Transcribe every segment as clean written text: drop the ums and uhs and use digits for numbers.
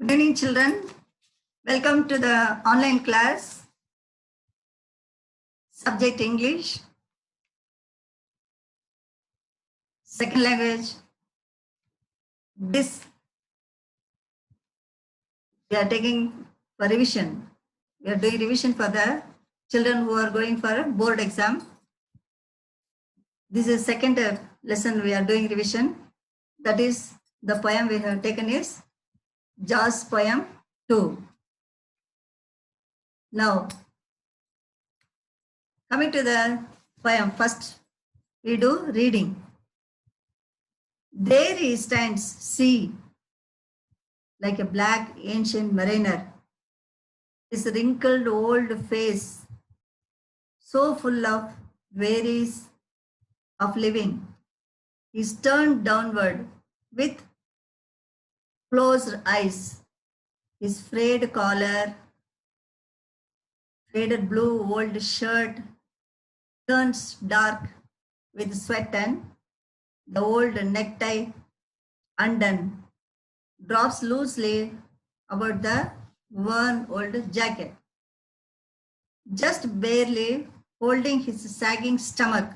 Good evening, children. Welcome to the online class. Subject English. Second language. This we are taking for revision. We are doing revision for the children who are going for a board exam. This is second lesson we are doing revision. That is the poem we have taken is Jazz Poem 2. Now, coming to the poem, first we do reading. There he stands, see, like a black ancient mariner, his wrinkled old face, so full of wearies of living, is turned downward with closed eyes, his frayed collar, faded blue old shirt turns dark with sweat, and the old necktie undone drops loosely about the worn old jacket, just barely holding his sagging stomach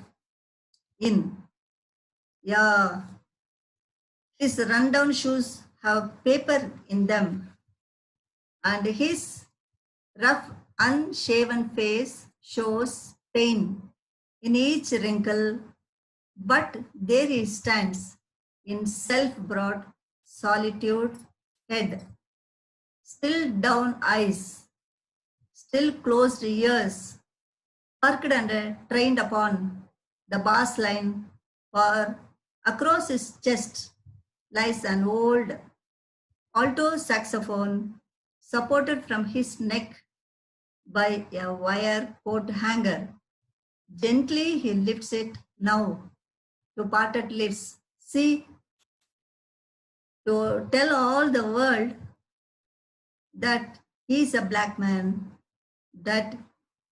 in. Yeah, his rundown shoes have paper in them, and his rough, unshaven face shows pain in each wrinkle, but there he stands in self-brought solitude, head, still down eyes, still closed ears, perked and trained upon the bass line, for across his chest lies an old alto saxophone supported from his neck by a wire coat hanger. Gently he lifts it now to parted lips. See, to tell all the world that he is a black man, that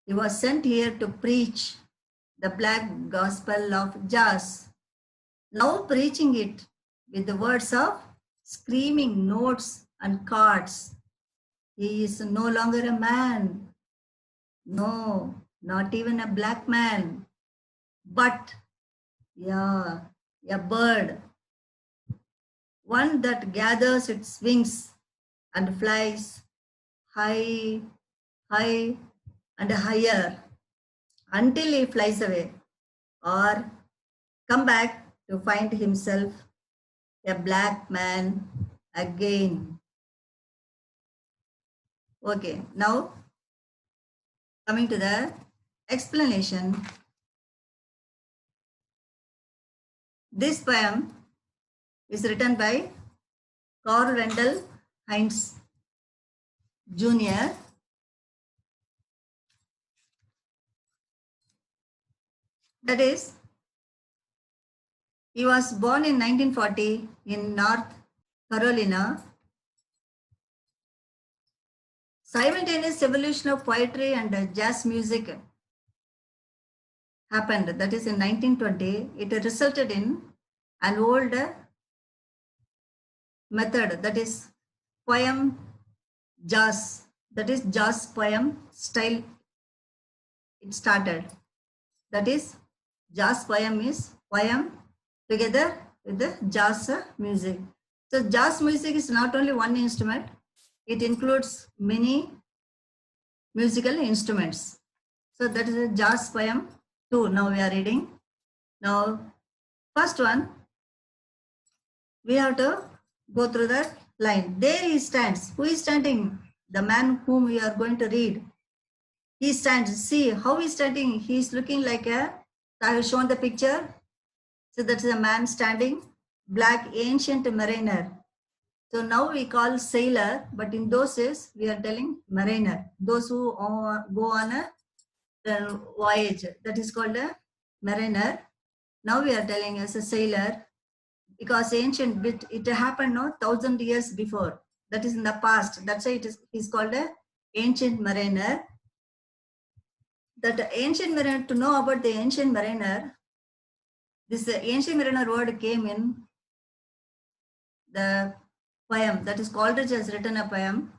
he was sent here to preach the black gospel of jazz. Now preaching it with the words of screaming notes and chords. He is no longer a man. No, not even a black man, but yeah, a bird. One that gathers its wings and flies high, high, and higher until he flies away or come back to find himself a black man again. Okay, now coming to the explanation. This poem is written by Carl Wendell Heinz Jr. That is, he was born in 1940 in North Carolina. Simultaneous evolution of poetry and jazz music happened. That is in 1920. It resulted in an old method, that is poem jazz, that is jazz poem style. It started. That is jazz poem is poem together with the jazz music. So jazz music is not only one instrument, it includes many musical instruments. So that is a jazz poem 2. Now we are reading. Now first one, we have to go through that line. There he stands. Who is standing? The man whom we are going to read. He stands. See how he is standing. He is looking like a, I have shown the picture. So that is a man standing, black ancient mariner. So now we call sailor, but in those days we are telling mariner. Those who go on a voyage, that is called a mariner. Now we are telling as a sailor, because ancient bit, it happened 1,000 years before. That is in the past. That's why it is called a ancient mariner. That ancient mariner, to know about the ancient mariner, this ancient mariner word came in the poem, that is Coleridge has written a poem.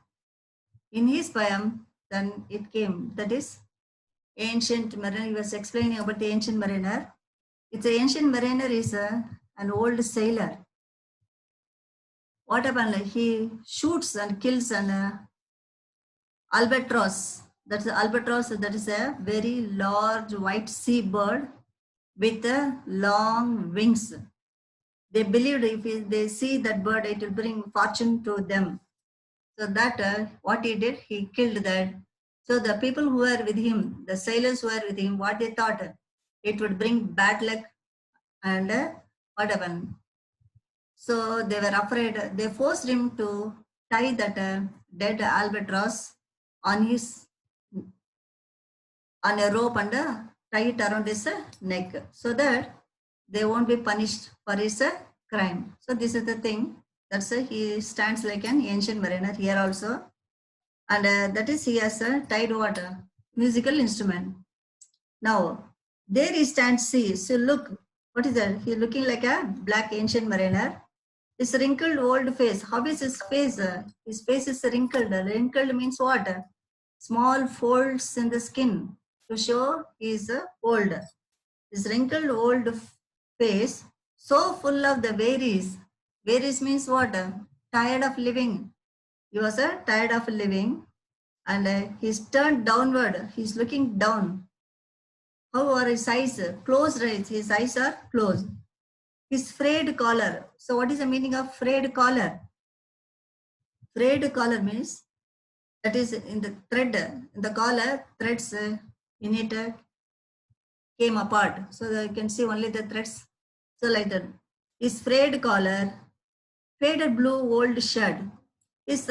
In his poem, then it came, that is Ancient Mariner. He was explaining about the Ancient Mariner. It's an Ancient Mariner is an old sailor. What happened? He shoots and kills an albatross. That's albatross. That is a very large white sea bird with long wings. They believed if they see that bird, it will bring fortune to them. So that what he did, he killed that. So the people who were with him, the sailors who were with him, what they thought, it would bring bad luck and what happened? So they were afraid. They forced him to tie that dead albatross on his on a rope and tie it around his neck so that they won't be punished for his crime. So this is the thing. That's he stands like an ancient mariner here also, and that is he has a tide water musical instrument. Now there he stands. See, so look, what is that? He looking like a black ancient mariner. His wrinkled old face. How is his face? His face is wrinkled. Wrinkled means what? Small folds in the skin to show he is old. His wrinkled old face, so full of the varies. Varies means what? Tired of living. He was tired of living, and he's turned downward. He's looking down. How are his eyes? Closed eyes. His eyes are closed. His frayed collar. So what is the meaning of frayed collar? Frayed collar means that is in the thread, in the collar, threads in it came apart. So that you can see only the threads. So like that. His frayed collar, faded blue old shirt. His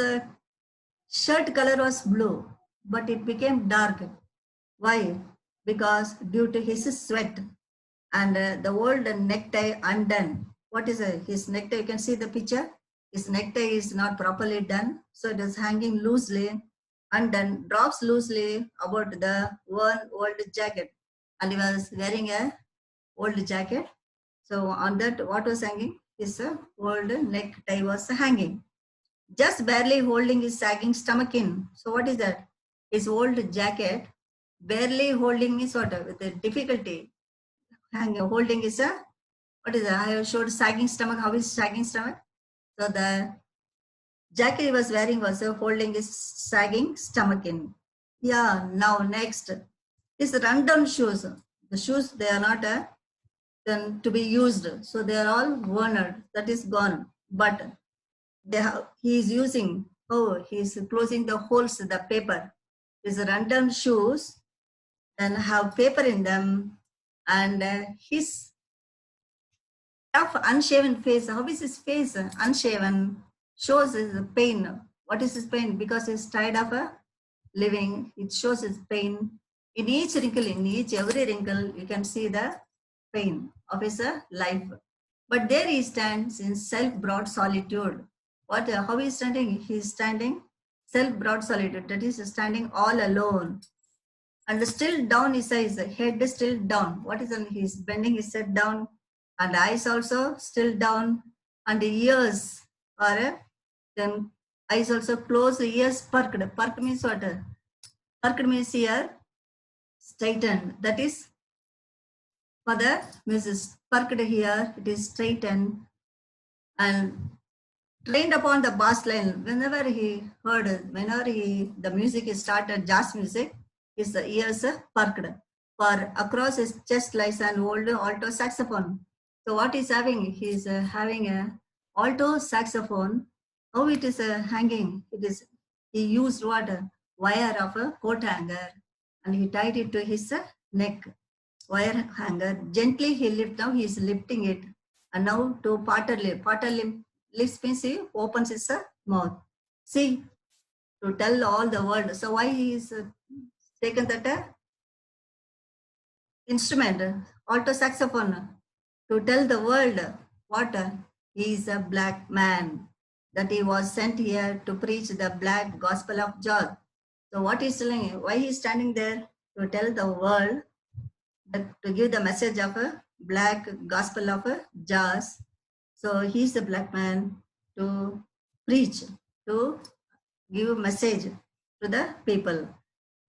shirt color was blue, but it became dark. Why? Because due to his sweat and the old necktie undone. What is his necktie? You can see the picture. His necktie is not properly done, so it is hanging loosely, undone, drops loosely about the worn old jacket, and he was wearing a old jacket. So on that, what was hanging? His old necktie was hanging, just barely holding his sagging stomach in. So what is that? His old jacket barely holding his what? With a difficulty. Holding is a, what is that? I have showed sagging stomach. How is sagging stomach? So the jacket he was wearing was holding his sagging stomach in. Yeah, now next. His rundown shoes. The shoes, they are not then to be used. So they are all worn, that is gone. But they have, he is using, he is closing the holes, the paper. His rundown shoes then have paper in them, and his tough unshaven face. How is his face unshaven? Shows his pain. What is his pain? Because he's tired of living. It shows his pain. In each wrinkle, every wrinkle, you can see the pain of his life. But there he stands in self-brought solitude. What? How is he standing? He is standing self-brought solitude. That is standing all alone. And still down his eyes, head is still down. What is on? He's bending his head down, and eyes also still down, and the ears are then eyes also closed, ears perked. Perked means what? Perked means here straightened. That is for the means perked here. It is straightened and trained upon the bass line. Whenever he heard, the music is started, jazz music, his ears perked. For across his chest lies an old alto saxophone. So what he's having? He's having a alto saxophone. How it is hanging? It is, he used what? Wire of a coat hanger, and he tied it to his neck. Wire hanger. Gently he lift. Now he is lifting it, and now to parted lip. Parted lip lips means he opens his mouth. See, to tell all the world. So why he is taken that instrument, alto saxophone, to tell the world what he is a black man, that he was sent here to preach the black gospel of Jazz. So what he's telling, why he's standing there? To tell the world, that to give the message of a black gospel of a Jazz. So he's a black man to preach, to give a message to the people.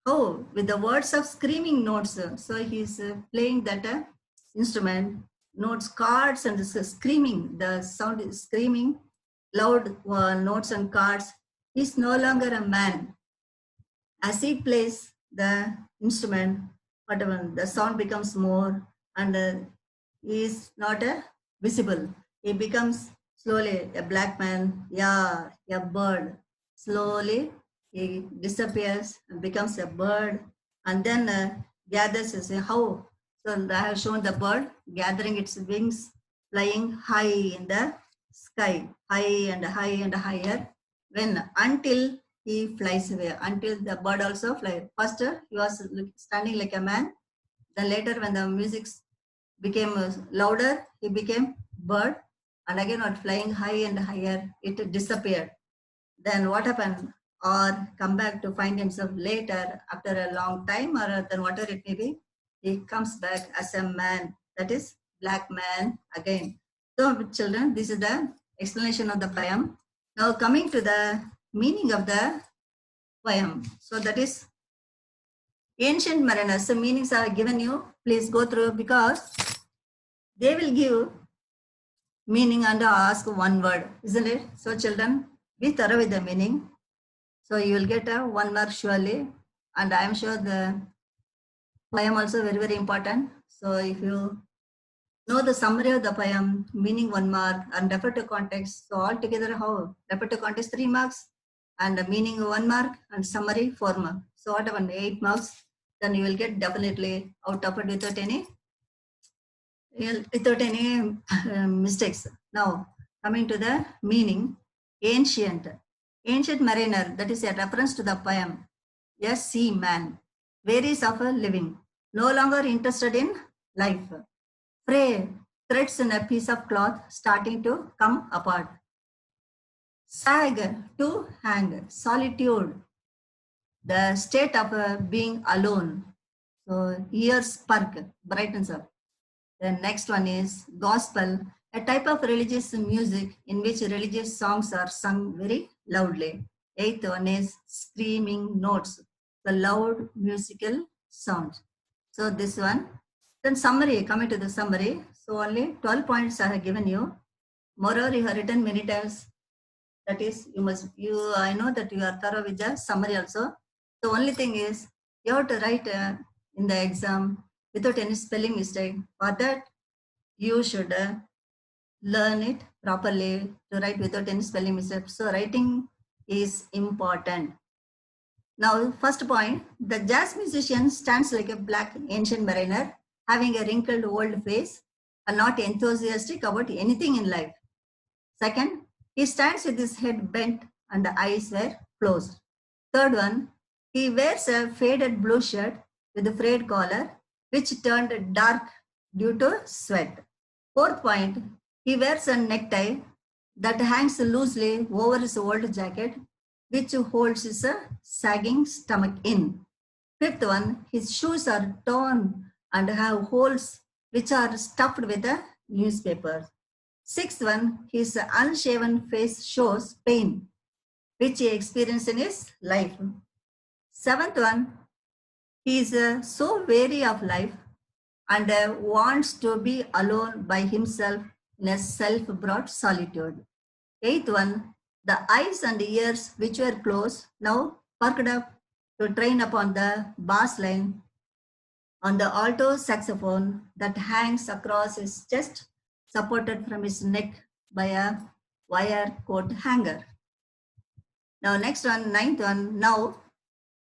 How? With the words of screaming notes. So he's playing that instrument, notes, chords, and screaming. The sound is screaming, loud notes and chords. He's no longer a man. As he plays the instrument, whatever, the sound becomes more, and he is not visible. He becomes slowly a black man, yeah, a bird. Slowly he disappears and becomes a bird, and then gathers and say how. So I have shown the bird gathering its wings, flying high in the sky, high and high and higher. When until he flies away, until the bird also fly. First he was standing like a man. Then later when the music became louder, he became bird, and again not flying high and higher, it disappeared. Then what happened? Or come back to find himself later after a long time, or then whatever it may be, he comes back as a man, that is black man again. So children, this is the explanation of the poem. Now coming to the meaning of the poem. So that is ancient mariners. The meanings are given you. Please go through because they will give meaning and ask one word, isn't it? So children, be thorough with the meaning. So you will get a 1 mark surely. And I am sure the poem also very, very important. So if you know the summary of the poem, meaning 1 mark and refer to context. So altogether how? Refer to context 3 marks and the meaning 1 mark and summary 4 marks. So whatever 8 marks, then you will get definitely out of it without any mistakes. Now coming to the meaning, ancient. Ancient mariner, that is a reference to the poem. A seaman, wearies of a living, no longer interested in life. Fray, threads in a piece of cloth starting to come apart. Sag, to hang, solitude, the state of being alone. So ears perk, brightens up. The next one is gospel, a type of religious music in which religious songs are sung very loudly. Eighth one is screaming notes, the loud musical sound. So this one. Then summary, coming to the summary. So only 12 points I have given you. Moreover, you have written many times. That is, I know that you are thorough with the summary also. The only thing is, you have to write in the exam without any spelling mistake. For that, you should learn it properly to write without any spelling mistake. So writing is important. Now, first point, the jazz musician stands like a black ancient mariner, having a wrinkled old face and not enthusiastic about anything in life. Second, he stands with his head bent and the eyes were closed. Third one, he wears a faded blue shirt with a frayed collar, which turned dark due to sweat. Fourth point, he wears a necktie that hangs loosely over his old jacket, which holds his sagging stomach in. Fifth one, his shoes are torn and have holes which are stuffed with a newspaper. Sixth one, his unshaven face shows pain, which he experienced in his life. Seventh one, he is so weary of life and wants to be alone by himself in a self-brought solitude. Eighth one, the eyes and ears which were closed now perked up to train upon the bass line on the alto saxophone that hangs across his chest, supported from his neck by a wire coat hanger. Now next one, ninth one, now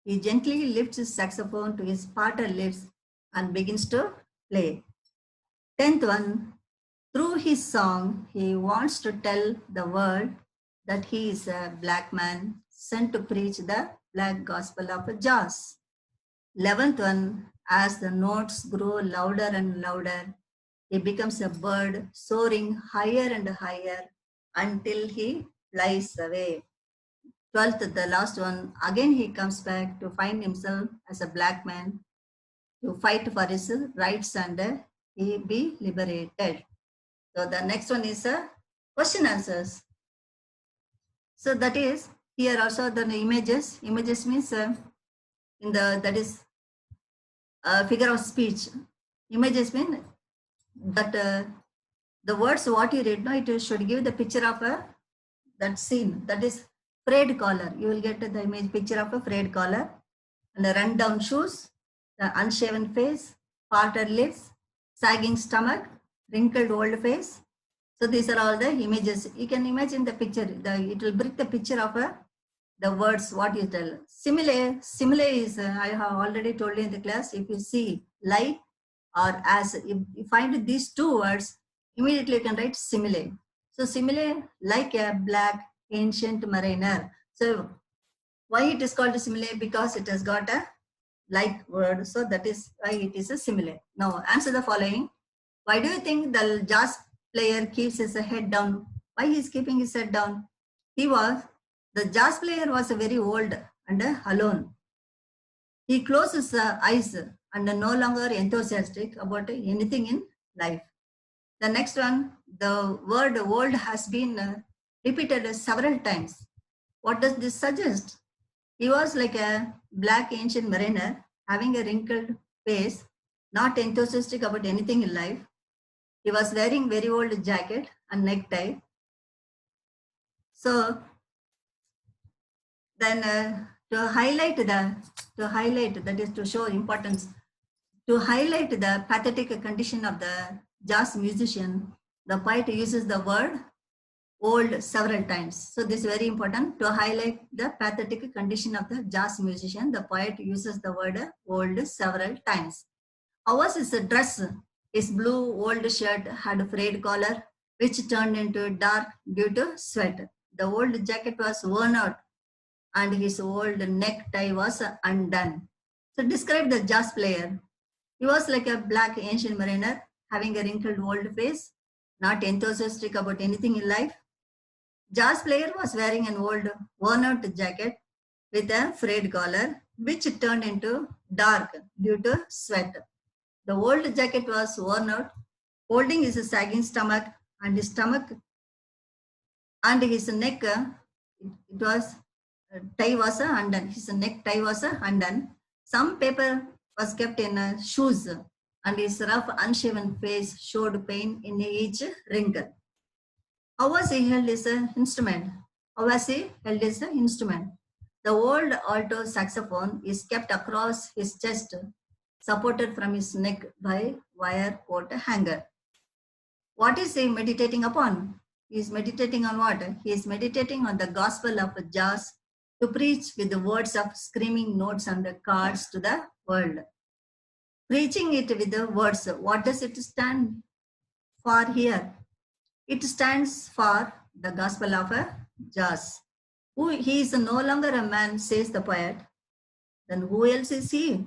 he gently lifts his saxophone to his parted lips and begins to play. 10th one, through his song, he wants to tell the world that he is a black man sent to preach the black gospel of jazz. 11th one, as the notes grow louder and louder, he becomes a bird soaring higher and higher until he flies away. 12th, the last one, again he comes back to find himself as a black man to fight for his rights and he be liberated. So the next one is question answers. So that is here also the images. Images means in the that is figure of speech. Images mean that the words what you read, no, it should give the picture of a that scene. That is frayed collar. You will get the image picture of a frayed collar and the run down shoes, the unshaven face, parted lips, sagging stomach, wrinkled old face. So these are all the images. You can imagine the picture. It will bring the picture of the words what you tell. Simile is I have already told you in the class. If you see like or as, if you find these two words, immediately you can write simile. So simile, like a black ancient mariner. So why it is called a simile? Because it has got a like word. So that is why it is a simile. Now answer the following. Why do you think the jazz player keeps his head down? Why he is keeping his head down? The jazz player was very old and alone. He closed his eyes and no longer enthusiastic about anything in life. The next one, the word old has been repeated several times. What does this suggest? He was like a black ancient mariner having a wrinkled face, not enthusiastic about anything in life. He was wearing very old jacket and necktie. So then to highlight that is to show importance, to highlight the pathetic condition of the jazz musician, the poet uses the word old several times. So this is very important. To highlight the pathetic condition of the jazz musician, the poet uses the word old several times. How was his dress? His blue old shirt had a frayed collar, which turned into dark due to sweat. The old jacket was worn out and his old necktie was undone. So describe the jazz player. He was like a black ancient mariner, having a wrinkled old face, not enthusiastic about anything in life. Jazz player was wearing an old worn out jacket with a frayed collar, which turned into dark due to sweat. The old jacket was worn out, holding his sagging stomach and his stomach and his neck, it was tie was undone. His neck tie was undone. Some paper was kept in shoes and his rough unshaven face showed pain in each wrinkle. How was he held his instrument? How was he held his instrument? The old alto saxophone is kept across his chest, supported from his neck by wire coat hanger. What is he meditating upon? He is meditating on what? He is meditating on the gospel of jazz to preach with the words of screaming notes and chords to the world. Preaching it with the words. What does it stand for here? It stands for the gospel of jazz. He is no longer a man, says the poet. Then who else is he?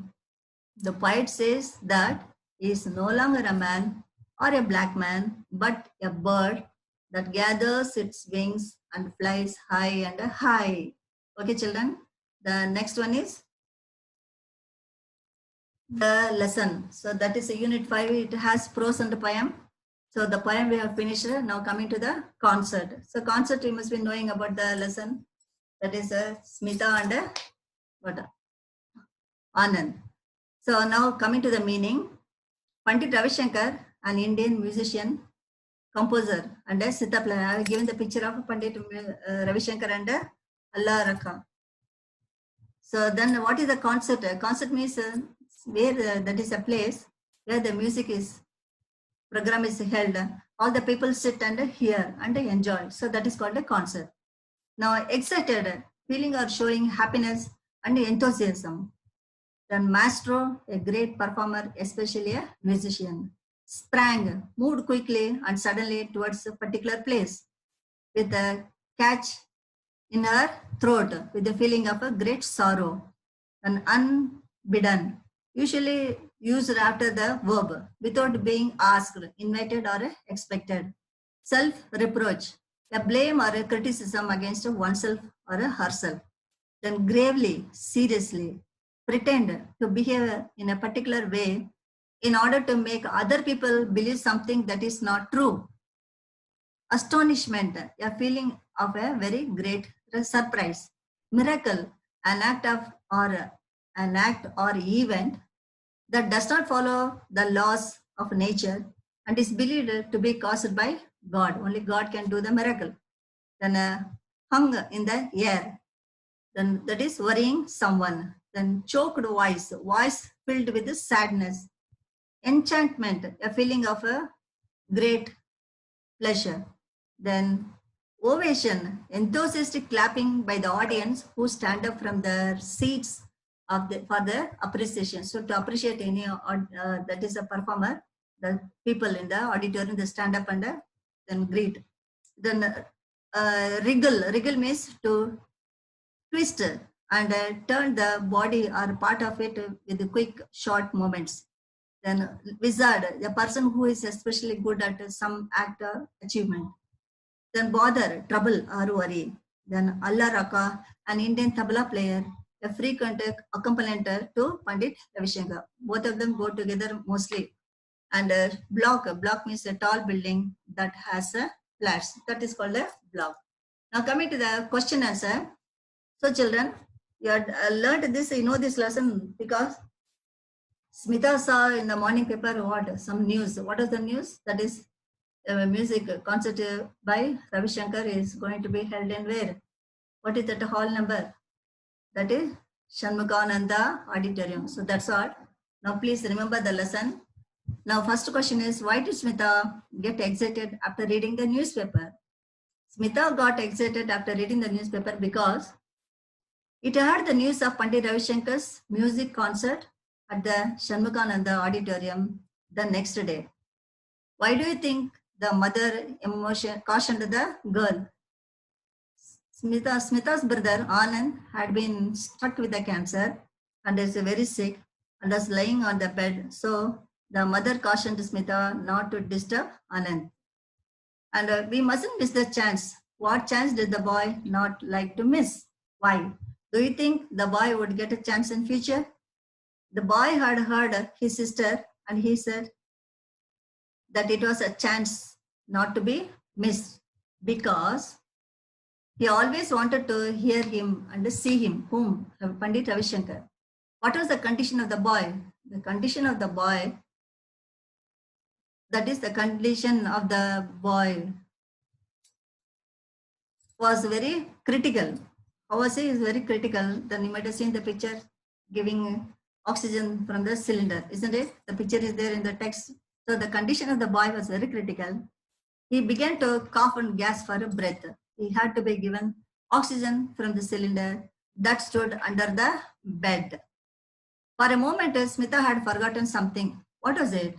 The poet says that he is no longer a man or a black man, but a bird that gathers its wings and flies high and high. Okay, children. The next one is the lesson. So that is unit 5. It has prose and poem. So the poem we have finished. Now coming to the concert. So concert, you must be knowing about the lesson. That is Smita and what? Anand. So now coming to the meaning. Pandit Ravi Shankar, an Indian musician, composer and a sitar player. I have given the picture of Pandit Ravi Shankar and Allah Rakha. So then what is the concert? Concert means where that is a place where the music is, program is held. All the people sit and hear and enjoy. So that is called a concert. Now excited, feeling or showing happiness and enthusiasm. Then maestro, a great performer, especially a musician, sprang, moved quickly and suddenly towards a particular place with a catch in her throat with the feeling of a great sorrow. An unbidden, usually used after the verb without being asked, invited or expected. Self-reproach, a blame or a criticism against oneself or herself. Then gravely, seriously, pretend to behave in a particular way in order to make other people believe something that is not true. Astonishment, a feeling of a very great surprise, miracle, an act or event that does not follow the laws of nature and is believed to be caused by God. Only God can do the miracle. Then hung in the air. Then that is worrying someone. Then choked voice filled with sadness. Enchantment, a feeling of a great pleasure. Then ovation, enthusiastic clapping by the audience who stand up from their seats for the appreciation. So to appreciate any that is a performer, the people in the auditorium, they stand up and then greet. Then wriggle means to twist and turn the body or part of it with quick short movements. Then wizard, a person who is especially good at some act or achievement. Then bother, trouble or worry. Then Allah Raka, an Indian tabla player, a frequent accompaniment to Pandit Ravi Shankar. Both of them go together mostly. And block means a tall building that has a flats. That is called a block. Now coming to the question answer. So children, you had learned this, you know this lesson because Smita saw in the morning paper what? Some news. What is the news? That is music concert by Ravi Shankar is going to be held in where? What is that hall number? That is Shanmugananda Auditorium. So that's all. Now please remember the lesson. Now first question is, why did Smita get excited after reading the newspaper? Smita got excited after reading the newspaper because it heard the news of Pandit Ravi Shankar's music concert at the Shanmugananda Auditorium the next day. Why do you think the mother cautioned the girl? Smita's brother Anand had been struck with the cancer and is very sick and was lying on the bed. So the mother cautioned Smita not to disturb Anand. And we mustn't miss the chance. What chance did the boy not like to miss? Why? Do you think the boy would get a chance in future? The boy had heard his sister and he said that it was a chance not to be missed because he always wanted to hear him and see him, whom? Pandit Ravi Shankar. What was the condition of the boy? The condition of the boy, that is the condition of the boy was very critical. How was he? Is very critical. Then you might have seen the picture giving oxygen from the cylinder, isn't it? The picture is there in the text. So the condition of the boy was very critical. He began to cough and gasp for a breath. He had to be given oxygen from the cylinder that stood under the bed. For a moment, Smita had forgotten something. What was it?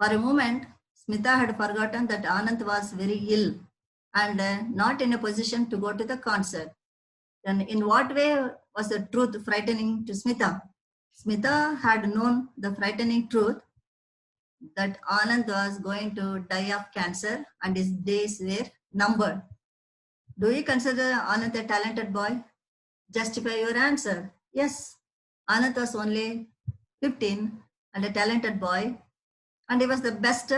For a moment, Smita had forgotten that Anand was very ill and not in a position to go to the concert. Then in what way was the truth frightening to Smita? Smita had known the frightening truth that Anand was going to die of cancer and his days were numbered. Do you consider Anand a talented boy? Justify your answer. Yes, Anand was only 15 and a talented boy, and he was the best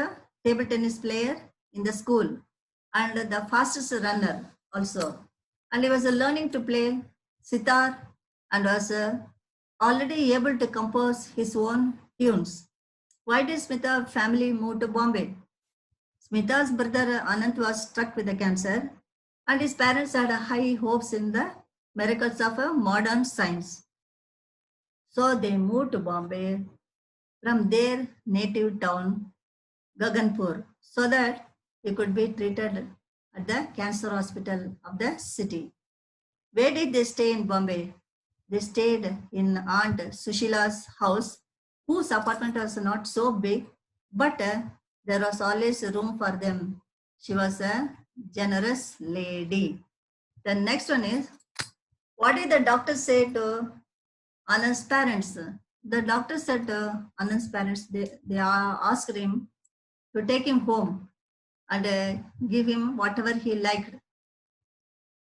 table tennis player in the school and the fastest runner also. And he was learning to play sitar and was already able to compose his own tunes. Why did Smita family move to Bombay? Smita's brother Anant was struck with the cancer and his parents had high hopes in the miracles of modern science. So they moved to Bombay from their native town, Gaganpur, so that he could be treated at the cancer hospital of the city. Where did they stay in Bombay? They stayed in Aunt Sushila's house, whose apartment was not so big, but there was always room for them. She was a generous lady. The next one is, what did the doctor say to Anand's parents? The doctor said to Anand's parents, they asked him to take him home and give him whatever he liked.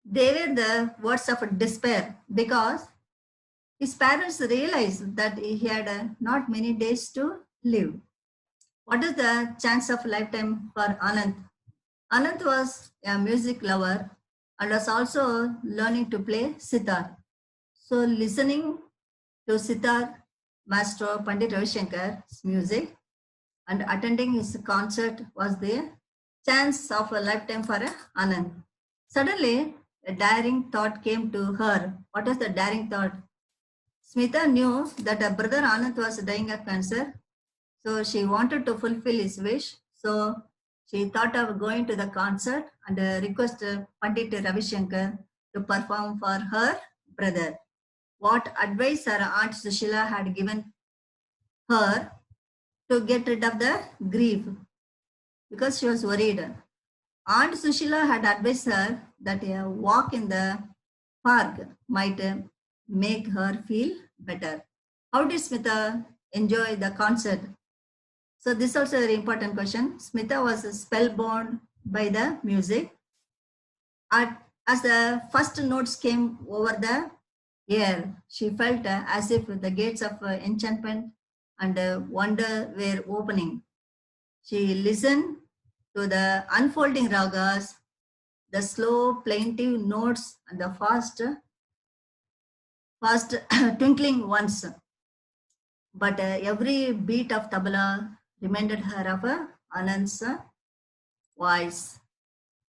They were the words of despair because his parents realized that he had not many days to live. What is the chance of lifetime for Anand? Anand was a music lover and was also learning to play sitar. So listening to sitar maestro Pandit Ravi Shankar's music and attending his concert was the chance of a lifetime for Anand. Suddenly, a daring thought came to her. What was the daring thought? Smita knew that her brother Anand was dying of cancer, so she wanted to fulfill his wish. So she thought of going to the concert and request Pandit Ravi Shankar to perform for her brother. What advice her aunt Sushila had given her to get rid of the grief, because she was worried. Aunt Sushila had advised her that a walk in the park might make her feel better. How did Smita enjoy the concert? So this is also a very important question. Smita was spellbound by the music. As the first notes came over the air, she felt as if the gates of enchantment and wonder were opening. She listened to the unfolding ragas, the slow plaintive notes, and the fast twinkling ones. But every beat of tabla reminded her of Anand's voice.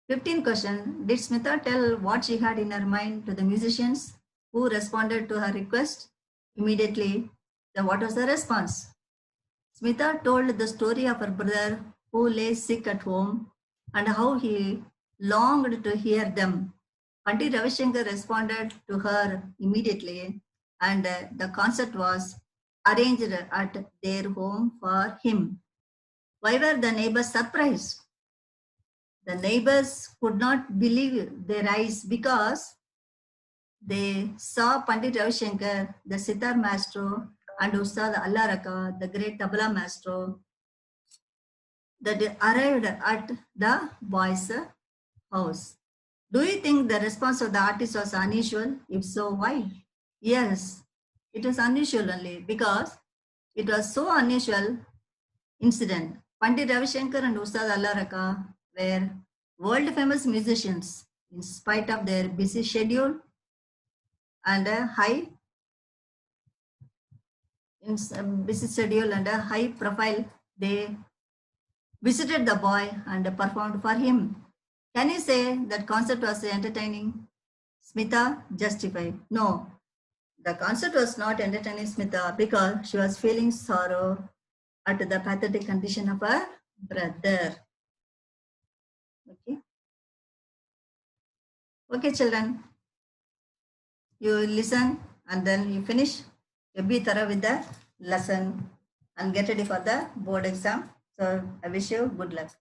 15th question. Did Smita tell what she had in her mind to the musicians who responded to her request? Immediately, what was the response? Smita told the story of her brother who lay sick at home and how he longed to hear them. Pandit Ravi Shankar responded to her immediately, and the concert was arranged at their home for him. Why were the neighbors surprised? The neighbors could not believe their eyes because they saw Pandit Ravi Shankar, the sitar maestro, and Ustad Allah Raka, the great tabla maestro, that arrived at the boys' house. Do you think the response of the artist was unusual? If so, why? Yes, it was unusual only because it was so unusual incident. Pandit Ravi Shankar and Ustad Allah Raka were world famous musicians in spite of their busy schedule and a high profile. They visited the boy and performed for him. Can you say that concert was entertaining? Smita justified. No, the concert was not entertaining Smita because she was feeling sorrow at the pathetic condition of her brother. Okay. Okay, children. You listen and then you finish. You be thorough with the lesson and get ready for the board exam. So I wish you good luck.